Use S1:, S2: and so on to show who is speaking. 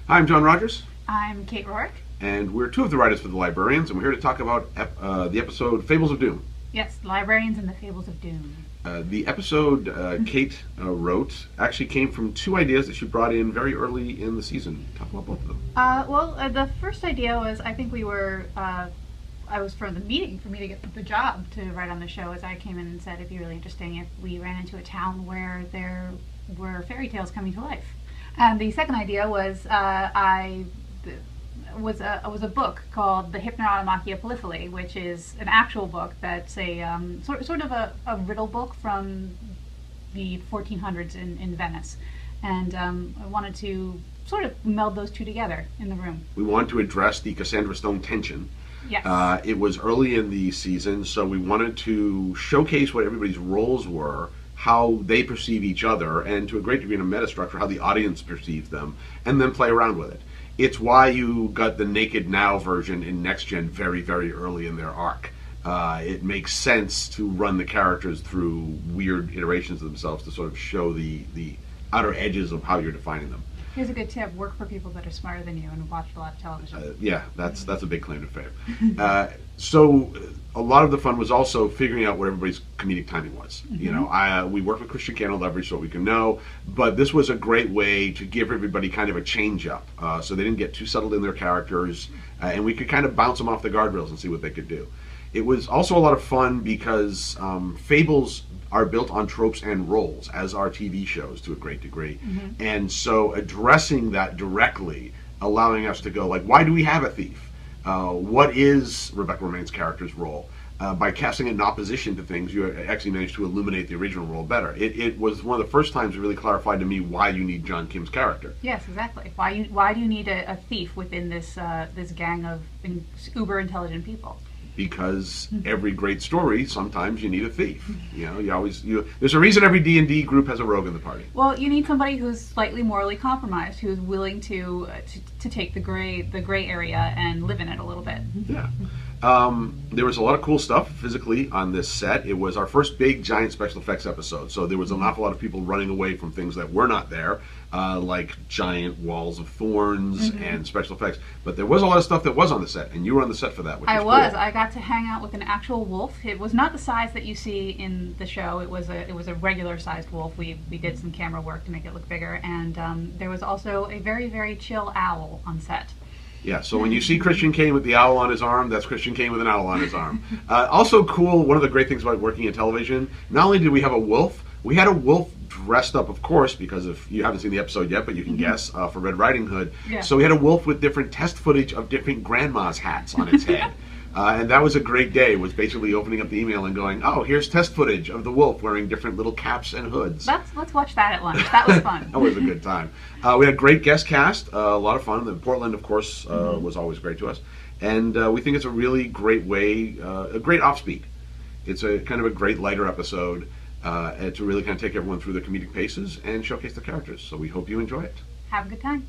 S1: Hi, I'm John Rogers,
S2: I'm Kate Rourke.
S1: and we're two of the writers for The Librarians, and we're here to talk about the episode Fables of Doom.
S2: Yes, Librarians and the Fables of Doom.
S1: The episode Kate wrote actually came from two ideas that she brought in very early in the season. Talk about both of them.
S2: The first idea was I think I was from the meeting for me to get the job to write on the show. As I came in and said, it'd be really interesting if we ran into a town where there were fairy tales coming to life. And the second idea was was a book called The Hypnerotomachia Polyphily, which is an actual book that's a sort of a riddle book from the 1400s in Venice. And I wanted to sort of meld those two together in the room.
S1: We wanted to address the Cassandra Stone tension.
S2: Yes.
S1: It was early in the season, so we wanted to showcase what everybody's roles were, how they perceive each other, and to a great degree in a meta structure, how the audience perceives them, and then play around with it. It's why you got the Naked Now version in Next Gen very, very early in their arc. It makes sense to run the characters through weird iterations of themselves to sort of show the outer edges of how you're defining them.
S2: Here's a good tip: work for people that are smarter than you and watch a lot of television.
S1: Yeah, that's a big claim to fame. So a lot of the fun was also figuring out what everybody's comedic timing was.
S2: Mm-hmm.
S1: You know, we work with Christian Cannell, leverage what we can know, but this was a great way to give everybody kind of a change up, so they didn't get too settled in their characters, and we could kind of bounce them off the guardrails and see what they could do. It was also a lot of fun because fables are built on tropes and roles, as are TV shows to a great degree.
S2: Mm-hmm.
S1: And so addressing that directly, allowing us to go, like, why do we have a thief? What is Rebecca Romijn's character's role? By casting it in opposition to things, you actually managed to illuminate the original role better. It was one of the first times it really clarified to me why you need John Kim's character.
S2: Yes, exactly. Why do you need a thief within this gang of uber intelligent people?
S1: Because every great story, sometimes you need a thief. You know, there's a reason every D&D group has a rogue in the party.
S2: Well, you need somebody who's slightly morally compromised, who's willing to take the gray area and live in it a little bit.
S1: Yeah. There was a lot of cool stuff physically on this set. It was our first big giant special effects episode, so there was an awful lot of people running away from things that were not there, like giant walls of thorns and special effects. But there was a lot of stuff that was on the set, and you were on the set for that, which was cool.
S2: I got to hang out with an actual wolf. It was not the size that you see in the show. It was a regular sized wolf. We did some camera work to make it look bigger, and there was also a very, very chill owl on set.
S1: Yeah, so when you see Christian Kane with the owl on his arm, that's Christian Kane with an owl on his arm. Also cool, one of the great things about working in television, not only did we have a wolf, we had a wolf dressed up, of course, because if you haven't seen the episode yet, but you can guess, for Red Riding Hood.
S2: Yeah.
S1: So we had a wolf with different test footage of different grandma's hats on its head. And that was a great day, was basically opening up the email and going, oh, here's test footage of the wolf wearing different little caps and hoods.
S2: Let's watch that at lunch. That was fun.
S1: That was a good time. We had a great guest cast, a lot of fun. Portland, of course, was always great to us. And we think it's a really great way, a great off-speed. It's a kind of a great lighter episode to really kind of take everyone through the comedic paces and showcase the characters. So we hope you enjoy it.
S2: Have a good time.